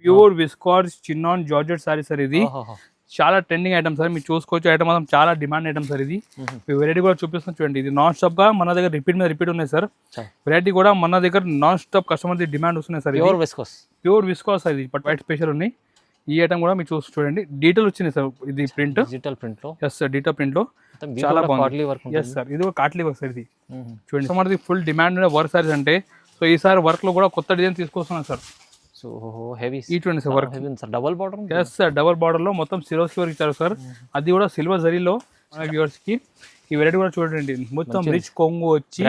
Pure viscous chinon georgette sorry sir ఇది. చాలా trending item sir, మీరు చూసుకోవచ్చు. ఐటమ్ మాత్రం చాలా డిమాండ్ ఐటమ్ సార్ ఇది. వెరైటీ కూడా చూపిస్తాను చూడండి. ఇది నాన్ స్టాప్ గా మన దగ్గర రిపీట్ మీద రిపీట్ ఉన్నాయి సార్. వెరైటీ కూడా మన దగ్గర నాన్ స్టాప్ కస్టమర్ డిమాండ్ వస్తున్నాయి సార్. ప్యూర్ విస్కాస్ ఇది బట్ వైట్ స్పెషల్ ఉన్నాయి. ఈ ఐటమ్ కూడా మీరు చూడండి, డీటెయిల్ వచ్చింది సార్. ఇది ప్రింట్ డిజిటల్ ప్రింట్ లో, ఎస్ సార్, డిజిటల్ ప్రింట్ లో చాలా బాగుంది. ఎస్ సార్, ఇది కూడా కాట్లీ వర్క్ సార్. ఇది చూడండి, కస్టమర్ ఫుల్ డిమాండ్ ఉన్న వర్క్ సారీస్ అంటే. సో ఈసారి వర్క్ లో కూడా కొత్త డిజైన్ తీసుకొస్తున్నాం సార్. సో హెవీ ఈ20 sir work, double border. Yes sir, double border లో మొత్తం సిరోస్కి వర్క్ ఇచ్చారు సార్. అది కూడా సిల్వర్ జరీలో. మన వ్యూవర్స్ కి ఈ వెరైటీ కూడా చూడండి, మొత్తం రిచ్ కొంగు వచ్చి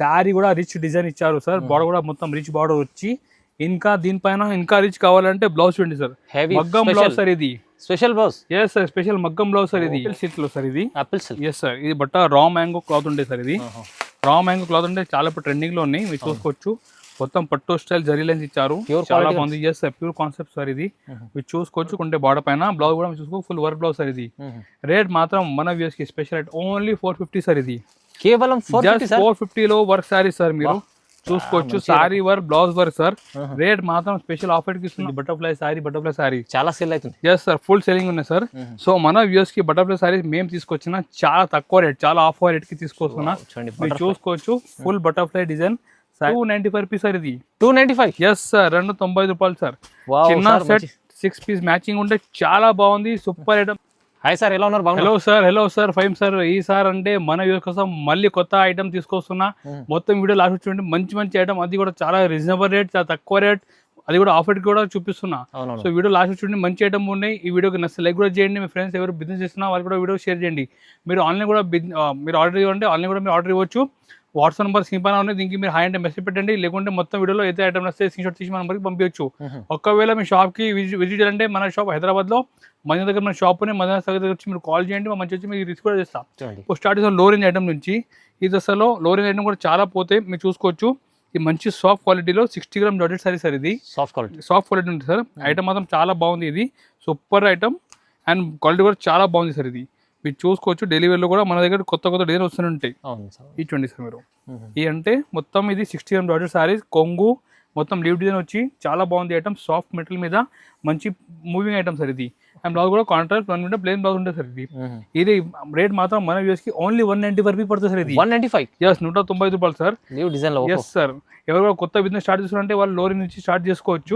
శారీ కూడా రిచ్ డిజైన్ ఇచ్చారు సార్. బార్డర్ కూడా మొత్తం రిచ్ బార్డర్ వచ్చి, ఇంకా దీనిపైన ఇంకా రిచ్ కావాలంటే బ్లౌజ్ చూడండి సార్. మగ్గం బ్లౌజ్ సార్ ఇది, special blouse. Yes sir, special మగ్గం బ్లౌజ్ సార్ ఇది. సిల్క్ లో సార్ ఇది, ఆపిల్ సిల్క్. ఎస్ సార్, ఇది బట్ట రా మ్యాంగో క్లాత్ ఉండే సార్. ఇది రా మ్యాంగో క్లాత్ ఉంటే చాలా ఇప్పుడు ట్రెండింగ్ లో ఉన్నాయి, మీరు చూసుకోవచ్చు. మొత్తం పట్టు స్టైల్ జరీ లైన్స్ ఇచ్చారు, చాలా బాగుంది. Yes sir, pure concept sir ఇది. మీరు చూసుకోవచ్చు. కొంటే బార్డర్ పైన బ్లౌజ్ కూడా చూసుకో, ఫుల్ వర్క్ బ్లౌజ్ సార్ ఇది. రేట్ మాత్రం మన వ్యూస్ కి స్పెషల్ రేట్ ఓన్లీ 450 సార్. ఇది కేవలం 450 లో వర్క్ సారీ సార్. మీరు చూసుకోవచ్చు, sorry work, blouse work sir. Rate మాత్రం స్పెషల్ ఆఫర్ కి ఇస్తుంది. బటర్ఫ్లై సారీ, బటర్ఫ్లై సారీ చాలా సేల్ అవుతుంది. ఎస్ సార్, ఫుల్ సెల్లింగ్ ఉన్నాయి సార్. సో మన వ్యూస్ కి బటర్ఫ్లై సారీ మేము తీసుకొచ్చిన చాలా తక్కువ రేట్, చాలా ఆఫర్ రేట్ కి తీసుకొస్తున్నా. మీరు చూసుకోవచ్చు, full butterfly design 295 rupees sir. ఇది 295. ఎస్ సార్, 295 రూపాయలు సార్. చిన్న సెట్ 6 పీస్ మ్యాచింగ్ ఉంటే చాలా బాగుంది, సూపర్ ఐటమ్. హాయ్ సార్, ఎలా ఉన్నారు? Hello sir, fine sir. ఈ సార్ అంటే మన వ్యూస్ కోసం మళ్ళీ కొత్త ఐటమ్ తీసుకొస్తున్నా. మొత్తం వీడియో లాస్ట్ చూడండి, మంచి ఐటమ్. అది కూడా చాలా రీజనబుల్ రేట్, చాలా తక్కువ రేట్, అది కూడా ఆఫర్ కూడా చూపిస్తున్నా. సో వీడియో లాస్ట్ చూడండి, మంచి ఐటమ్ ఉన్నాయి. ఈ వీడియోకి నచ్చితే లైక్ కూడా చేయండి. మీ ఫ్రెండ్స్ ఎవరు బిజినెస్ చేస్తున్నా వాళ్ళు కూడా వీడియో షేర్ చేయండి. మీరు ఆన్లైన్ కూడా మీరు ఆర్డర్ ఇవ్వండి, ఆన్లైన్ కూడా మీరు ఆర్డర్ ఇవ్వచ్చు. వాట్సాప్ నెంబర్ సింపుల్ ఉన్నాయి, దీనికి మీరు హాయ్ అంటే మెసేజ్ పెట్టండి. లేకుంటే మొత్తం వీడియోలో అయితే ఐటమ్ వస్తే స్క్రీన్ షాట్ తీసి మన నెంబర్కి పంపించవచ్చు. ఒకవేళ మీ షాప్కి విజిట్ చేయాలంటే మన షాప్ హైదరాబాద్లో మన దగ్గర మన షాప్ మదన సాగర్ దగ్గర వచ్చి మీరు కాల్ చేయండి, మంచి వచ్చి మీరు రిస్క్ కూడా చేస్తాం. స్టార్ట్ చేసిన లో రేంజ్ ఐటమ్ నుంచి. ఈ దశలో లో రేంజ్ ఐటమ్ కూడా చాలా పోతే మీరు చూసుకోవచ్చు. ఈ మంచి సాఫ్ట్ క్వాలిటీలో 60 గ్రామ్ జార్జెట్ సారీ సార్. ఇది సాఫ్ట్ క్వాలిటీ ఉంటుంది సార్. ఐటమ్ మాత్రం చాలా బాగుంది. ఇది సూపర్ ఐటమ్ అండ్ క్వాలిటీ కూడా చాలా బాగుంది సార్. ఇది మీరు చూసుకోవచ్చు. డెలివరీలో కూడా మన దగ్గర కొత్త డిజైన్ వస్తూనే ఉంటాయి. ఈ 20 సార్. మీరు ఈ అంటే మొత్తం ఇది 60 గ్రామ్ జార్జెట్ సారీ, కొంగు మొత్తం లీవ్ డిజైన్ వచ్చి చాలా బాగుంది ఐటమ్. సాఫ్ట్ మెటీరియల్ మీద మంచి మూవింగ్ ఐటమ్ సార్ ఇది. అండ్ బ్లౌజ్ కూడా కాంట్రాస్ట్ ప్లెయిన్ బ్లౌజ్ ఉంటుంది సార్. ఇది రేట్ మాత్రం మన వ్యూస్ కి ఓన్లీ 195 రూపీస్ పడుతుంది సార్. ఇది 195. ఎస్, 195 రూపాయలు సార్. ఎస్ సార్, ఎవరు కొత్త బిజినెస్ స్టార్ట్ చేస్తారంటే వాళ్ళు లోరీ నుంచి స్టార్ట్ చేసుకోవచ్చు.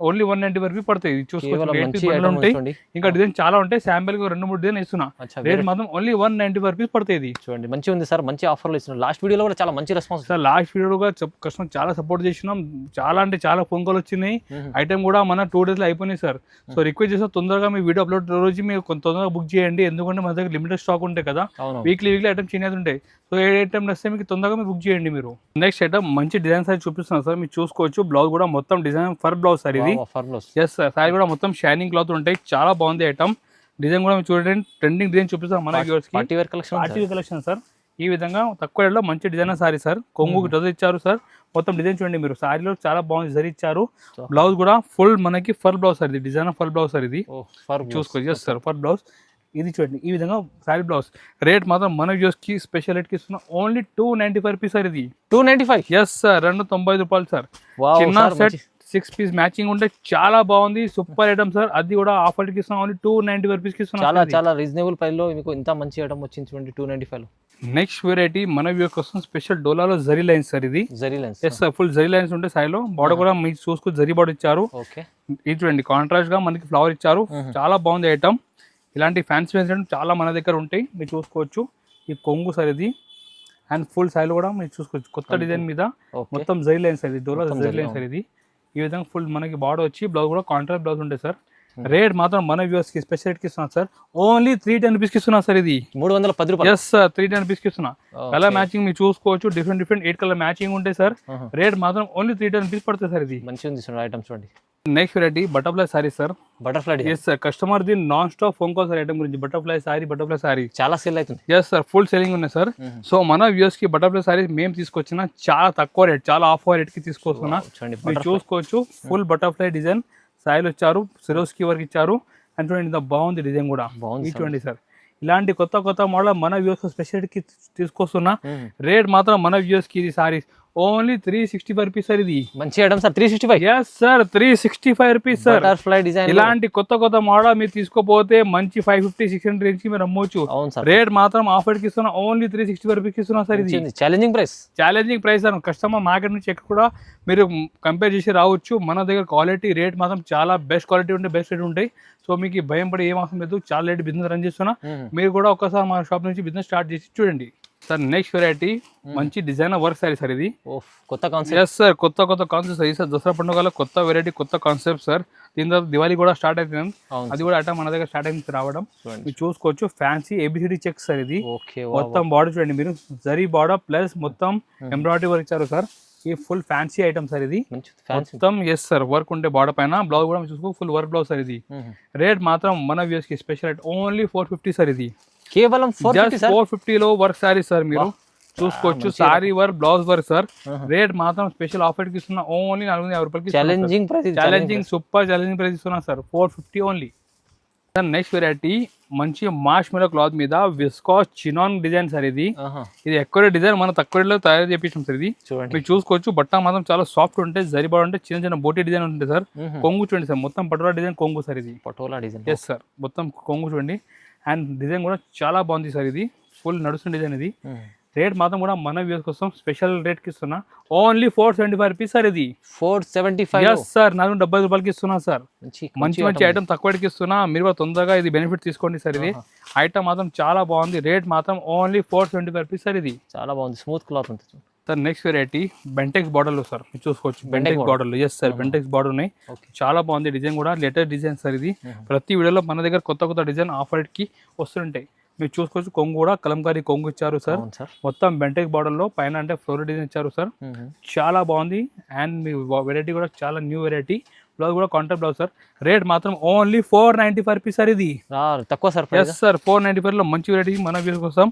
ఓన్లీ 195 రూపీస్ పడుతుంది. చూసుకోవచ్చు, ఇంకా డిజైన్ చాలా ఉంటాయి. శాంపిల్ కి 2-3 డిజైన్ ఇస్తున్నా. రేట్ మాత్రం ఓన్లీ 195 రూపీస్ పడుతుంది. చూడండి, మంచిగా ఉంది సార్, మంచి ఆఫర్లు ఇస్తున్నాం. లాస్ట్ వీడియోలో కూడా చాలా మంచి రెస్పాన్స్ సార్. లాస్ట్ వీడియో కూడా కస్టమర్ చాలా సపోర్ట్ చేసినాం. చాలా అంటే చాలా ఫోన్ కాల్ వచ్చినాయి. ఐటమ్ కూడా మన 2 days లో అయిపోయినాయి సార్. సో రిక్వెస్ట్ చేస్తే తొందరగా మీ వీడియో అప్లోడ్ రోజు మీరు తొందరగా బుక్ చేయండి. ఎందుకంటే మన దగ్గర లిమిటెడ్ స్టాక్ ఉంటాయి కదా, వీక్లీ ఐటమ్ చేంజ్ ఉంటాయి. సో ఏ ఐటమ్ వస్తే మీకు తొందరగా మీరు బుక్ చేయండి. మీరు నెక్స్ట్ ఐటమ్ మంచి డిజైన్ సారీ చూపిస్తున్నాను సార్. మీరు చూసుకోవచ్చు. బ్లౌజ్ కూడా మొత్తం డిజైన్ ఫర్ బ్లౌజ్ సార్. ఇది ఎస్ సార్, సారీ కూడా మొత్తం షైనింగ్ క్లాత్ ఉంటాయి. చాలా బాగుంది ఐటమ్. డిజైన్ కూడా మీరు చూడండి, ట్రెండింగ్ డిజైన్ చూపిస్తాం మన వ్యూవర్స్ కి. Party wear collection sir. ఈ విధంగా తక్కువ రేట్లో మంచి డిజైన్ సారీ సార్. కొంగుకి డ్రెస్ ఇచ్చారు సార్. మొత్తం డిజైన్ చూడండి మీరు, సారీలో చాలా బాగుంది జరీ ఇచ్చారు. బ్లౌజ్ కూడా ఫుల్ మనకి ఫర్ బ్లౌజ్ సార్. ఇది డిజైన్ ఫర్ బ్లౌజ్ సార్. ఇది చూసుకోవచ్చు. Yes sir, for blouse. ఇది చూడండి, ఈ విధంగా సారీ బ్లౌజ్. రేట్ మాత్రం మన వ్యూస్ కి స్పెషల్ రేట్ కి ఇస్తున్నాం. Only 295 rupees sir. ఇది 295. ఎస్ సార్, 295 రూపాయలు సార్. చిన్న సెట్ 6 పీస్ మ్యాచింగ్ ఉంటే చాలా బాగుంది, సూపర్ ఐటమ్ సార్. అది కూడా ఆఫర్ కి ఇస్తున్నాం. ఓన్లీ 295 రూపీస్ కి ఇస్తున్నాం. చాలా రీజనబుల్ ప్రైస్ లో మీకు ఇంత మంచి ఐటమ్ వచ్చింది చూడండి, 295 లో. నెక్స్ట్ వెరైటీ మన వ్యూస్ కోసం స్పెషల్ డోలాలో జరీ లైన్స్ సార్. ఇది zari lines. Yes sir, full zari lines ఉంటాయి సారీలో. బార్డర్ కూడా మీరు చూసుకుని జరీ బార్డర్ ఇచ్చారు. ఇది చూడండి, కాంట్రాస్ట్ గా మనకి ఫ్లవర్ ఇచ్చారు. చాలా బాగుంది ఐటమ్. ఇలాంటి ఫ్యాన్సీ చాలా మన దగ్గర ఉంటాయి, మీరు చూసుకోవచ్చు. ఈ కొంగు సార్ ఇది. అండ్ ఫుల్ సారీలో కూడా మీరు చూసుకోవచ్చు. కొత్త డిజైన్ మీద మొత్తం జరీ లైన్స్ సార్. ఇది డోలా జరీ లైన్స్ సార్. ఇది ఈ విధంగా ఫుల్ మనకి బార్డర్ వచ్చి బ్లౌజ్ కూడా కాంట్రాస్ట్ బ్లౌజ్ ఉంటాయి సార్. రేట్ మాత్రం మన వ్యూవర్స్ కి స్పెషల్ రేట్ కి ఇస్తున్నా సార్. ఓన్లీ 310 రూపీస్ కి ఇస్తున్నా సార్. ఇది 310 రూపాయలు. ఎస్ సార్, 310 రూపీస్ కి ఇస్తున్నా. కలర్ మ్యాచింగ్ మీరు చూసుకోవచ్చు. డిఫరెంట్ 8 కలర్ మ్యాచింగ్ ఉంటాయి సార్. రేట్ మాత్రం ఓన్లీ 310 రూపీస్ పడుతుంది సార్. ఇది మంచిగా ఉంది సార్ ఐటమ్ చూడండి. Next variety butterfly saree sir. Butterfly. Yes sir, customer ది non stop phone call sir item గురించి. బటర్ఫ్లై సారీ చాలా సేల్ అవుతుంది. ఎస్ సార్, ఫుల్ సెల్లింగ్ ఉన్నాయి సార్. సో మన వ్యూవర్స్ కి బటర్ఫ్లై సారీ మేము తీసుకొచ్చిన చాలా తక్కువ రేట్, చాలా ఆఫర్ రేట్ కి తీసుకొస్తున్నా. మీరు చూసుకోవచ్చు. ఫుల్ బటర్ఫ్లై డిజైన్ సారీలు ఇచ్చారు, సిరోస్కి వర్క్ ఇచ్చారు. అండ్ చూడండి, ఇంత బాగుంది డిజైన్ కూడా. చూడండి సార్, ఇలాంటి కొత్త మోడల్ మన వ్యూవర్స్ స్పెషల్ కి తీసుకొస్తున్నా. రేట్ మాత్రం మన వ్యూవర్స్ కి ఇది సారీ ఓన్లీ 365 రూపీస్ సార్ ఇది. మంచి item sir 365. Yes sir 365 rupees sir. Butterfly design ఇలాంటి కొత్త మోడల్ మీరు తీసుకోపోతే మంచి 550-600 రేంజ్ కి మీరు అమ్మవచ్చు. అవును సార్. రేట్ మాత్రం ఆఫర్ కి ఇస్తున్నా, ఓన్లీ 365 రూపీస్ ఇస్తున్నా సార్. ఇది challenging price sir. Customer market నుంచి ఎక్కడ కూడా మీరు కంపేర్ చేసి రావచ్చు. మన దగ్గర క్వాలిటీ రేట్ మాత్రం చాలా బెస్ట్ క్వాలిటీ ఉంటాయి, బెస్ట్ రేట్ ఉంటాయి. సో మీకు భయం పడి ఏం అవసరం లేదు. చాలా రేట్ బిజినెస్ రన్ చేస్తున్నా. మీరు కూడా ఒక్కసారి మా షాప్ నుంచి బిజినెస్ స్టార్ట్ చేసి చూడండి సార్. నెక్స్ట్ వెరైటీ మంచి డిజైనర్ వర్క్ సారీ సార్. ఇది కొత్త కాన్సెప్ట్. ఎస్ సార్, కొత్త కాన్సెప్ట్ సార్. దసరా పండుగలో కొత్త వెరైటీ, కొత్త కాన్సెప్ట్ సార్. దీని తర్వాత దివాళీ కూడా స్టార్ట్ అవుతుంది. అది కూడా ఐటమ్ మన దగ్గర స్టార్ట్ అయింది రావడం. మీరు చూసుకోవచ్చు. Fancy ABCD checks sir. ఇది మొత్తం బార్డర్ చూడండి మీరు, జరీ బార్డర్ ప్లస్ మొత్తం ఎంబ్రాయిడరీ వర్క్ ఇచ్చారు సార్. ఈ ఫుల్ ఫ్యాన్సీ ఐటమ్ సార్. ఇది మొత్తం ఎస్ సార్ వర్క్ ఉంటే బార్డర్ పైన. బ్లౌజ్ కూడా చూసుకో ఫుల్ వర్క్ బ్లౌజ్ సార్. ఇది రేట్ మాత్రం మన వ్యూస్ కి స్పెషల్ రేట్ ఓన్లీ 450 సార్. ఇది కేవలం 450 లో వర్క్ సారీ సార్. మీరు చూసుకోవచ్చు. Sorry work, blouse work sir. Rate మాత్రం స్పెషల్ ఆఫర్ కి ఇస్తున్నా, ఓన్లీ 450 రూపాయలకి. ఛాలెంజింగ్ సూపర్ ఛాలెంజింగ్ ప్రైస్ ఇస్తున్నా sir. 450 only sir. Next variety మంచి మార్ష్ మెలో క్లాత్ మీద విస్కాస్ చినాన్ డిజైన్ సార్. ఇది ఎక్కువ డిజైన్ మన తక్కువ రేట్లో తయారు చేపించాం సార్. ఇది మీరు చూసుకోవచ్చు. బట్ట మాత్రం చాలా సాఫ్ట్ ఉంటాయి, జరిబాడు ఉంటాయి, చిన్న బోటీ డిజైన్ ఉంటుంది సార్. కొంగు చూడండి సార్, మొత్తం పటోలా డిజైన్ కొంగు సార్. ఇది పటోలా డిజైన్. ఎస్ సార్, మొత్తం కొంగు చూడండి. అండ్ డిజైన్ కూడా చాలా బాగుంది సార్. ఇది ఫుల్ నడుస్తున్న డిజైన్. ఇది రేట్ మాత్రం కూడా మన వ్యూస్ కోసం స్పెషల్ రేట్ కి ఇస్తున్నా, ఓన్లీ 475 రూపీస్ సార్. ఇది 475. ఎస్ సార్, 470 రూపాయలకి ఇస్తున్నా సార్. మంచి ఐటమ్ తక్కువ రేట్కి ఇస్తున్నా. మీరు కూడా తొందరగా ఇది బెనిఫిట్ తీసుకోండి సార్. ఇది ఐటమ్ మాత్రం చాలా బాగుంది. రేట్ మాత్రం ఓన్లీ 475 రూపీస్ సార్. ఇది చాలా బాగుంది, స్మూత్ క్లాత్ ఉంటుంది sir. Next variety Bentex border లో సార్. మీరు చూసుకోవచ్చు. బెంటెక్స్ బార్డర్ లో. ఎస్ సార్, బెంటెక్స్ బార్డర్ ఉన్నాయి. చాలా బాగుంది డిజైన్ కూడా, లేటెస్ట్ డిజైన్ సార్. ఇది ప్రతి వీడియోలో మన దగ్గర కొత్త డిజైన్ ఆఫర్ కి వస్తుంటాయి. మీరు చూసుకోవచ్చు. కొంగు కూడా కలంకారీ కొంగు ఇచ్చారు సార్. మొత్తం బెంటెక్ బార్డర్ లో పైన అంటే ఫ్లోరల్ డిజైన్ ఇచ్చారు సార్. చాలా బాగుంది. అండ్ మీ వెరైటీ కూడా చాలా న్యూ వెరైటీ. బ్లౌజ్ కూడా కాంట్రాక్ట్ బ్లౌజ్ సార్. రేట్ మాత్రం ఓన్లీ 495 రూపీస్ సార్. ఇది తక్కువ సార్. ఎస్ సార్, 495 లో మంచి వెరైటీ మన వ్యూస్ కోసం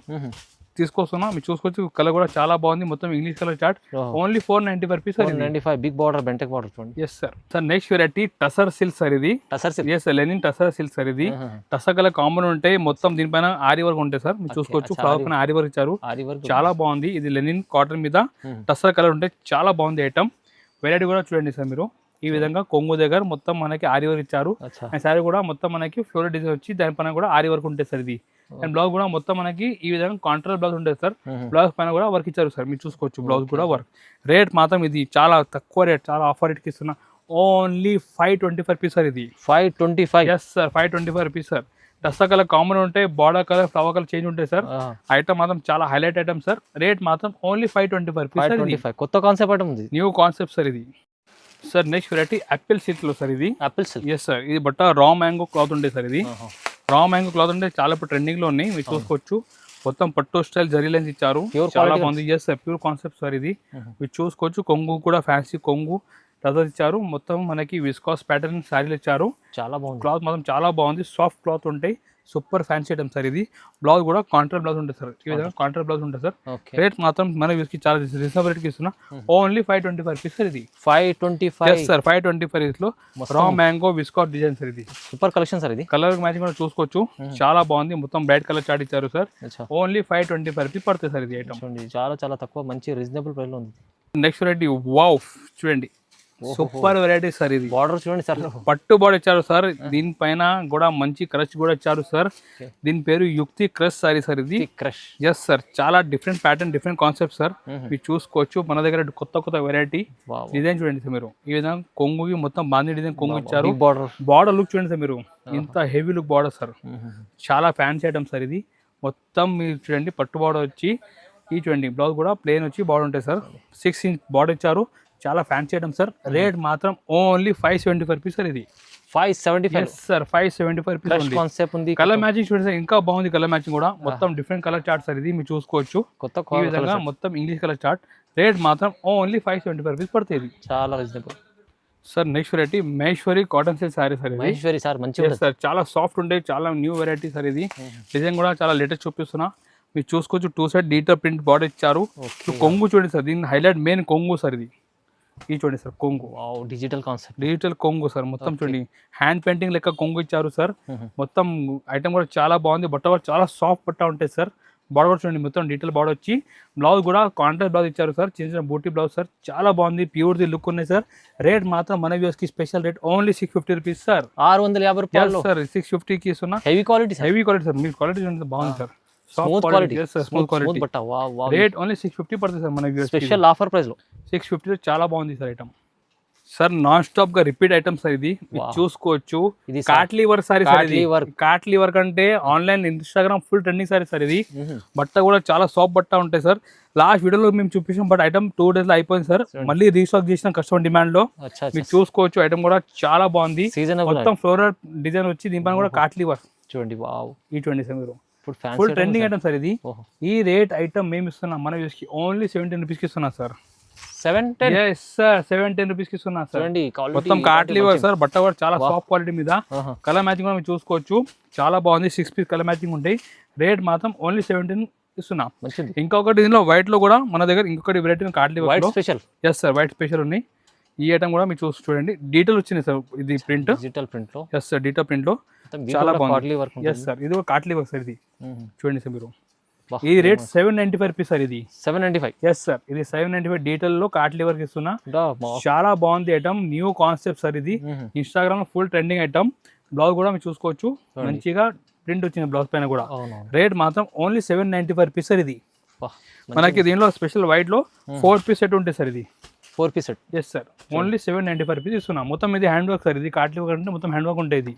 తీసుకొస్తున్నా. మీరు చూసుకోవచ్చు. కలర్ కూడా చాలా బాగుంది, మొత్తం English colour chart. Only 495 rupees. 495 big border బెంటెక్ బార్డర్ చూడండి. Yes sir. Sir next variety tussar silk sir. ఇది yes linen tussar silk sir. ఇది టసర్ కలర్ కాంబన్ ఉంటాయి. మొత్తం దీనిపైన ఆరి వర్క్ ఉంటాయి సార్. మీరు చూసుకోవచ్చు. ఫ్లవర్ పైన ఆరి వర్క్ ఇచ్చారు. చాలా బాగుంది. ఇది లెనిన్ కాటన్ మీద టసర్ కలర్ ఉంటాయి. చాలా బాగుంది ఐటమ్. వెరైటీ కూడా చూడండి సార్. మీరు ఈ విధంగా కొంగు దగ్గర మొత్తం మనకి ఆరి వర్క్ ఇచ్చారు. అండ్ సారీ కూడా మొత్తం మనకి ఫ్లోరల్ డిజైన్ వచ్చి దానిపైన కూడా ఆరి వర్క్ ఉంటుంది సార్. ఇది అండ్ బ్లౌజ్ కూడా మొత్తం మనకి ఈ విధంగా కాంట్రాస్ట్ బ్లౌజ్ ఉంటుంది సార్. బ్లౌజ్ పైన కూడా వర్క్ ఇచ్చారు సార్. మీరు చూసుకోవచ్చు. బ్లౌజ్ కూడా వర్క్. రేట్ మాత్రం ఇది చాలా తక్కువ రేట్, చాలా ఆఫర్ రేట్కి ఇస్తున్నా, ఓన్లీ 525 రూపీస్ సార్. ఇది 525. Yes sir, 525 rupees sir. డస్తా కలర్ కామన్ ఉంటాయి, border colour, flower colour change ఉంటాయి సార్. ఐటమ్ మాత్రం చాలా హైలైట్ ఐటమ్ సార్. రేట్ మాత్రం ఓన్లీ 525 రూపీస్. కొత్త కాన్సెప్ట్ ఐటమ్ ఉంది, న్యూ కాన్సెప్ట్ సార్. ఇది sir next variety apple silk లో సార్. ఇది యాపిల్ సిల్క్. Yes sir. ఇది బట్ట రా మ్యాంగో క్లాత్ ఉండే సార్. ఇది రా మ్యాంగో క్లాత్ ఉంటే చాలా ఇప్పుడు ట్రెండింగ్ లో ఉన్నాయి. మీరు చూసుకోవచ్చు. మొత్తం పట్టు స్టైల్ జరీ లైన్స్ ఇచ్చారు. చాలా బాగుంది. Yes sir, pure concept sir. ఇది మీరు చూసుకోవచ్చు. కొంగు కూడా ఫ్యాన్సీ కొంగు టజర్ ఇచ్చారు. మొత్తం మనకి విస్కాస్ ప్యాటర్న్ శారీలు ఇచ్చారు. చాలా బాగుంది. క్లాత్ మాత్రం చాలా బాగుంది. సాఫ్ట్ క్లాత్ ఉంటాయి. Super fancy item sir. ఇది బ్లౌజ్ కూడా కాంట్రాస్ట్ బ్లౌజ్ ఉంటుంది సార్. ఈ విధంగా కాంట్రాస్ట్ బ్లౌజ్ ఉంటుంది సార్. రేట్ మాత్రం మన వ్యూస్కి చాలా రీజనబుల్ రేట్కి ఇస్తున్నా, ఓన్లీ 525 రూపీస్ సార్. ఇది 525 సార్. 525 లో రా మ్యాంగో విస్కాట్ డిజైన్ సార్. ఇది సూపర్ కలెక్షన్ సార్. ఇది కలర్ మ్యాచింగ్ కూడా చూసుకోవచ్చు. చాలా బాగుంది. మొత్తం బ్రైట్ కలర్ చార్ట్ ఇచ్చారు సార్. ఓన్లీ 525 రూపీస్ పడుతుంది సార్. ఇది ఐటమ్ చాలా చాలా తక్కువ, మంచి రీజనబుల్ ప్రైస్ లో ఉంది. నెక్స్ట్ వెరైటీ వావ్ చూడండి. Super variety sir. ఇది బార్డర్ చూడండి సార్. పట్టు బార్డర్ ఇచ్చారు సార్. దీనిపైన కూడా మంచి క్రష్ కూడా ఇచ్చారు సార్. దీని పేరు యుక్తి క్రష్ సారీ సార్. ఇది క్రష్. Yes sir. చాలా different pattern, different concept sir. మీరు చూసుకోవచ్చు. మన దగ్గర కొత్త వెరైటీ డిజైన్ చూడండి సార్. మీరు ఈ విధంగా కొంగుకి మొత్తం బాంధీ డిజైన్ కొంగు ఇచ్చారు. బార్డర్ లుక్ చూడండి సార్. మీరు ఇంత హెవీ లుక్ బార్డర్ సార్. చాలా ఫ్యాన్సీ ఐటమ్ సార్. ఇది మొత్తం మీరు చూడండి. పట్టు బార్డర్ వచ్చి ఈ చూడండి. బ్లౌజ్ కూడా ప్లేన్ వచ్చి బార్డర్ ఉంటాయి సార్. 6 ఇంచ్ బార్డర్ ఇచ్చారు. చాలా ఫ్యాన్సీ ఐటమ్ సార్. రేట్ మాత్రం ఓన్లీ 575 రూపీస్ సార్. ఇది 575 సార్. 575 రూపీస్ కాన్సెప్ట్ ఉంది. కలర్ మ్యాచింగ్ చూడండి సార్. ఇంకా బాగుంది కలర్ మ్యాచింగ్ కూడా. మొత్తం డిఫరెంట్ కలర్ చార్ట్ సార్. ఇది మీరు చూసుకోవచ్చు. ఈ విధంగా మొత్తం ఇంగ్లీష్ కలర్ చార్ట్. రేట్ మాత్రం ఓన్లీ 575 రూపీస్ పడుతుంది. చాలా reasonable sir. Next variety Maheshwari cotton silk sorry sir. Maheshwari sir మంచి సార్. చాలా సాఫ్ట్ ఉంటాయి. చాలా న్యూ వెరైటీ సార్. ఇది డిజైన్ కూడా చాలా లేటెస్ట్ చూపిస్తున్నా. మీరు చూసుకోవచ్చు. 2 సైడ్ డీటెయిల్ ప్రింట్ బార్డర్ ఇచ్చారు. కొంగు చూడండి సార్. దీని హైలైట్ మెయిన్ కొంగు సార్. ఇది చూడండి సార్. కొంగు డిజిటల్ కాన్సెప్ట్, డిజిటల్ కొంగు సార్. మొత్తం చూడండి. హ్యాండ్ పెయింటింగ్ లెక్క కొంగు ఇచ్చారు సార్. మొత్తం ఐటమ్ కూడా చాలా బాగుంది. బట్ట కూడా చాలా సాఫ్ట్ బట్ట ఉంటాయి సార్. బార్డర్ కూడా చూడండి మొత్తం డీటెయిల్ బార్డర్ వచ్చి బ్లౌజ్ కూడా కాంట్రాస్ట్ బ్లౌజ్ ఇచ్చారు సార్, చిన్న చిన్న బూటీ బ్లౌజ్ సార్, చాలా బాగుంది, ప్యూర్ది లుక్ ఉన్నాయి సార్. రేట్ మాత్రం మన వ్యూస్ కి special rate only 650 rupees sir. 650 రూపాయలు సార్ 650 కి ఇస్తున్నా. హెవీ క్వాలిటీ సార్, మీ క్వాలిటీ చూడండి బాగుంది sir, smooth quality, smooth quality. బట్ట వావ్ వావ్. రేట్ ఓన్లీ 650 పడుతుంది సార్ మన వ్యూస్. స్పెషల్ ఆఫర్ ప్రైస్ లో 650 చాలా బాగుంది sir item. Sir non stop గా రిపీట్ ఐటమ్ సార్ ఇది, చూసుకోవచ్చు. ఇది కాట్లీ వర్క్ సారీ సార్, ఇది కాట్లీ వర్క్ అంటే online Instagram full trending sorry sir ఇది. బట్ట కూడా చాలా సాఫ్ట్ బట్ట ఉంటాయి సార్. లాస్ట్ వీడియోలో మేము చూపించాం, బట్ ఐటమ్ 2 days లో అయిపోయింది సార్. మళ్ళీ రీస్టాక్ చేసిన కస్టమర్ డిమాండ్ లో మీరు చూసుకోవచ్చు. ఐటమ్ కూడా చాలా బాగుంది, మొత్తం ఫ్లోరల్ డిజైన్ వచ్చి దీనిపైన కూడా కాట్లీ వర్క్ చూడండి. వావ్, ఈ 27 ఫుల్ ట్రెండింగ్ ఐటమ్ సార్ ఇది. ఈ రేట్ ఐటమ్ మేము ఇస్తున్నాం మన వ్యూస్ కి ఓన్లీ 17 రూపీస్ కి ఇస్తున్నా సార్. 710 రూపీస్ కి ఇస్తున్నా సార్. మొత్తం కాట్లీ వర్క్ సార్, బట్ట కూడా చాలా సాఫ్ట్ క్వాలిటీ మీద. కలర్ మ్యాచింగ్ కూడా మీరు చూసుకోవచ్చు, చాలా బాగుంది. 6 పీస్ కలర్ మ్యాచింగ్ ఉంటాయి. రేట్ మాత్రం ఓన్లీ 17 ఇస్తున్నా. ఇంకొకటి దీనిలో వైట్ లో కూడా మన దగ్గర ఇంకొకటి వెరైటీ కాట్లీ work special. Yes sir, white special ఉన్నాయి. ఈ ఐటమ్ కూడా మీరు చూడండి, డీటెయిల్ వచ్చింది సార్. ఇది ప్రింట్ డిజిటల్ ప్రింట్ లో. ఎస్ సార్, డిజిటల్ ప్రింట్ లో చాలా బాగుంది. ఎస్ సార్, ఇది కూడా కాట్లీ వర్క్ సార్. ఇది చూడండి సార్ మీరు. ఈ రేట్ 795 రూపీస్ సార్. ఇది 795. ఎస్ సార్, ఇది 795 డీటెయిల్ లో కాట్లీ వర్క్ ఇస్తున్నా. చాలా బాగుంది ఐటమ్, న్యూ కాన్సెప్ట్ సార్ ఇది. ఇన్స్టాగ్రామ్ లో ఫుల్ ట్రెండింగ్ ఐటమ్. బ్లౌజ్ కూడా మీరు చూసుకోవచ్చు, మంచిగా ప్రింట్ వచ్చింది బ్లౌజ్ పైన కూడా. రేట్ మాత్రం ఓన్లీ 795 రూపీస్ సార్. ఇది మనకి దీనిలో స్పెషల్ వైట్ లో 4 పీస్ సెట్ ఉంటాయి సార్. ఇది 4 piece set. Yes sir, only 795 rupees ఇస్తున్నా. మొత్తం ఇది హ్యాండ్ వర్క్ సార్. ఇది కాట్లీ వర్క్ అంటే మొత్తం హ్యాండ్ వర్క్ ఉంటుంది.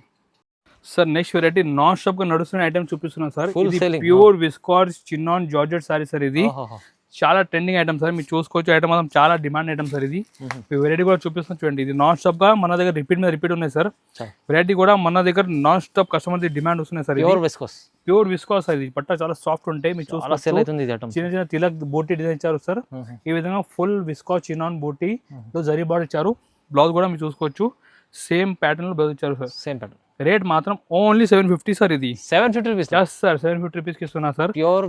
Sir next variety non stop గా నడుస్తున్న ఐటమ్ చూపిస్తున్నాను sir. Pure viscous chinon georgette sorry sir. ఇది చాలా ట్రెండింగ్ ఐటమ్ సార్, మీరు చూసుకోవచ్చు. ఐటమ్ మాత్రం చాలా డిమాండ్ ఐటమ్ సార్. ఇది వెరైటీ కూడా చూపిస్తున్నాను చూడండి. ఇది నాన్ స్టాప్ గా మన దగ్గర రిపీట్ మీద రిపీట్ ఉన్నాయి సార్. వెరైటీ కూడా మన దగ్గర నాన్ స్టాప్ కస్టమర్ డిమాండ్ వస్తున్నాయి సార్. Pure viscous sir. ఇది పట్ట చాలా సాఫ్ట్ ఉంటాయి. మీరు చూసుకోవచ్చు, చిన్న చిన్న తిలక్ బూటీ డిజైన్ ఇచ్చారు సార్. ఈ విధంగా ఫుల్ విస్కాస్ చిన్నాన్ బూటీ లో జరీ బార్డర్ ఇచ్చారు. బ్లౌజ్ కూడా మీరు చూసుకోవచ్చు, సేమ్ ప్యాటర్న్ లో బ్లౌజ్ ఇచ్చారు సార్. Same pattern. రేట్ మాత్రం ఓన్లీ 750 సార్. ఇది 750 రూపీస్. ఎస్ సార్, 750 రూపీస్ కి ఇస్తున్నా సార్. ప్యూర్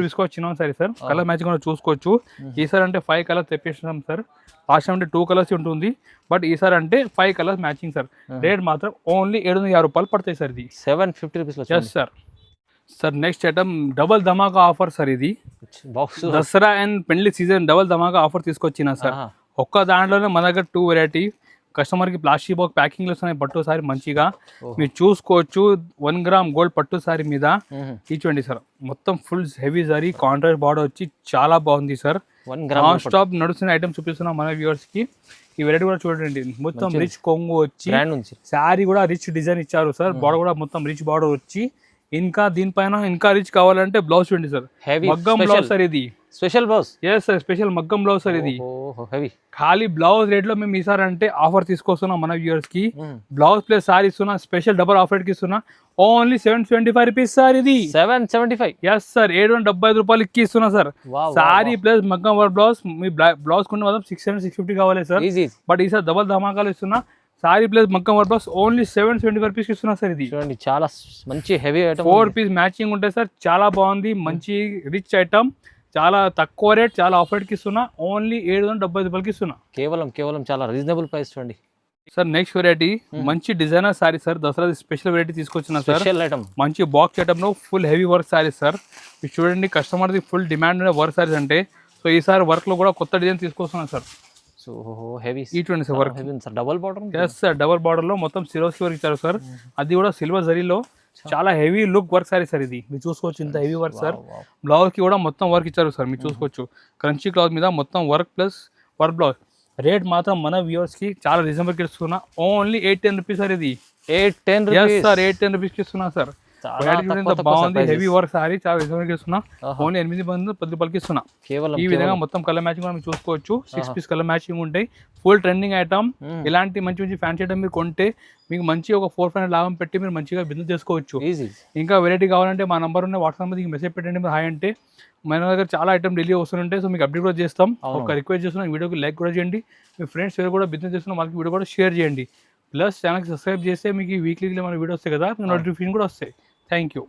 విస్కోస్ చిన్న సారీ సార్. కలర్ మ్యాచింగ్ కూడా చూసుకోవచ్చు. ఈసారి అంటే 5 కలర్స్ తెప్పిస్తున్నాం సార్. లాస్ట్ టైం అంటే 2 కలర్స్ ఉంటుంది, బట్ ఈసారి అంటే 5 కలర్స్ మ్యాచింగ్ సార్. రేట్ మాత్రం ఓన్లీ 750 రూపాయలు పడతాయి సార్. ఇది 750 rupees. Yes sir. Sir next item double ధమాకా ఆఫర్ సార్. ఇది దసరా అండ్ పెళ్లి సీజన్ డబల్ ధమాకా ఆఫర్ తీసుకొచ్చిన సార్. ఒక్క దాంట్లోనే మన దగ్గర 2 వెరైటీ. కస్టమర్ కి ప్లాస్టిక్ బాక్స్ ప్యాకింగ్ లో వస్తున్నాయి పట్టు సారీ మంచిగా. మీరు చూసుకోవచ్చు, 1 గ్రామ్ గోల్డ్ పట్టు సారీ మీద ఇచ్చుకోండి సార్. మొత్తం full heavy sorry, contrast border వచ్చి చాలా బాగుంది సార్. నాన్ స్టాప్ నడుస్తున్న ఐటమ్ చూపిస్తున్నాం మన వ్యూవర్స్ కి. ఈ వెరైటీ కూడా చూడండి, మొత్తం రిచ్ కొంగు వచ్చి శారీ కూడా రిచ్ డిజైన్ ఇచ్చారు సార్. బార్డర్ కూడా మొత్తం రిచ్ బార్డర్ వచ్చి, ఇంకా దీనిపైన ఇంకా రిచ్ కావాలంటే బ్లౌజ్ చూడండి సార్. మగ్గం బ్లౌజ్ సార్. ఇది special blouse. Yes sir, special మగ్గం బ్లౌజ్ సార్. ఇది ఖాళీ బ్లౌజ్ రేట్ లో మేము ఈసారి అంటే ఆఫర్ తీసుకొస్తున్నాం మన వ్యూవర్స్ కి. బ్లౌజ్ ప్లస్ సారీ ఇస్తున్నా, స్పెషల్ డబల్ ఆఫర్ కి ఇస్తున్నా. Only 775 rupees sir. ఇది 775. ఎస్ సార్, 775 రూపాయలకి ఇస్తున్నా సార్. సారీ ప్లస్ మగ్గం వర్క్ బ్లౌజ్. మీ బ్లౌజ్ కొన్ని మాత్రం 650 కావాలి సార్, బట్ ఈసారి డబల్ ధమాకాలు ఇస్తున్నా. సారీ ప్లస్ మగ్గం వర్క్ బ్లౌజ్ ఓన్లీ 775 రూపీస్ ఇస్తున్నా సార్. ఇది చూడండి, చాలా మంచి హెవీ ఐటమ్. 4 పీస్ మ్యాచింగ్ ఉంటాయి సార్. చాలా బాగుంది, మంచి రిచ్ ఐటమ్. చాలా తక్కువ రేట్, చాలా ఆఫర్కి ఇస్తున్నా. ఓన్లీ 775 రూపాయలకి ఇస్తున్నా. కేవలం చాలా రీజనబుల్ ప్రైస్ చూడండి సార్. నెక్స్ట్ వెరైటీ మంచి designer saree sir. Dasara special variety తీసుకొచ్చిన సార్. మంచి బాక్స్ ఐటమ్ లో full heavy work sarees sir. ఇది చూడండి, కస్టమర్ ది ఫుల్ డిమాండ్ ఉన్న వర్క్ సారీస్ అంటే. సో ఈసారి వర్క్ లో కూడా కొత్త డిజైన్ తీసుకొస్తున్నా సార్. సో హెవీ చూడండి sir work. Double border. Yes sir, double border లో మొత్తం సిరోస్కి వర్క్ ఇచ్చారు సార్. అది కూడా సిల్వర్ జరీలో చాలా heavy look work sorry sir. ఇది మీరు చూసుకోవచ్చు, ఇంత హెవీ వర్క్ సార్. బ్లౌజ్ కి కూడా మొత్తం వర్క్ ఇచ్చారు సార్. మీరు చూసుకోవచ్చు, క్రంచీ క్లాత్ మీద మొత్తం work plus work blouse. Rate మాత్రం మన వ్యూవర్స్ కి చాలా రీజనబుల్ కి ఇస్తున్నా. Only 810 rupees sir. ఇది 810 సార్. 810 రూపీస్ కి ఇస్తున్నా సార్. బాగుంది, హెవీ వర్క్ సారీ, చాలా రీజనబుల్ కి ఇస్తున్నా. ఓన్లీ 810 రూపాయలకి ఇస్తున్నా. ఈ విధంగా మొత్తం కలర్ మ్యాచింగ్ మీరు చూసుకోవచ్చు. 6 పీస్ కలర్ మ్యాచింగ్ ఉంటాయి. Full trending item. ఇలాంటి మంచి మంచి ఫ్యాన్సీ ఐటమ్ మీరు కొంటే మీకు మంచి ఒక 400 లాభం పెట్టి మీరు మంచిగా బిజినెస్ చేసుకోవచ్చు. ఇంకా వెరైటీ కావాలంటే మా నంబర్ ఉన్న వాట్సాప్ మీద మెసేజ్ పెట్టండి. మీరు హాయ్ అంటే మన దగ్గర చాలా ఐటమ్ డైలీ వస్తుంటాయి. సో మీకు అప్డేట్ కూడా చేస్తాం. ఒక రిక్వెస్ట్ చేస్తున్నాం, వీడియోకి లైక్ కూడా చేయండి. మీ ఫ్రెండ్స్ ఎవరు కూడా బిజినెస్ చేస్తున్న వాళ్ళకి వీడియో కూడా షేర్ చేయండి. ప్లస్ ఛానల్కి సబ్స్క్రైబ్ చేస్తే మీకు వీక్లీ మన వీడియో వస్తాయి కదా, మీకు నోటిఫికేషన్ కూడా వస్తాయి. Thank you.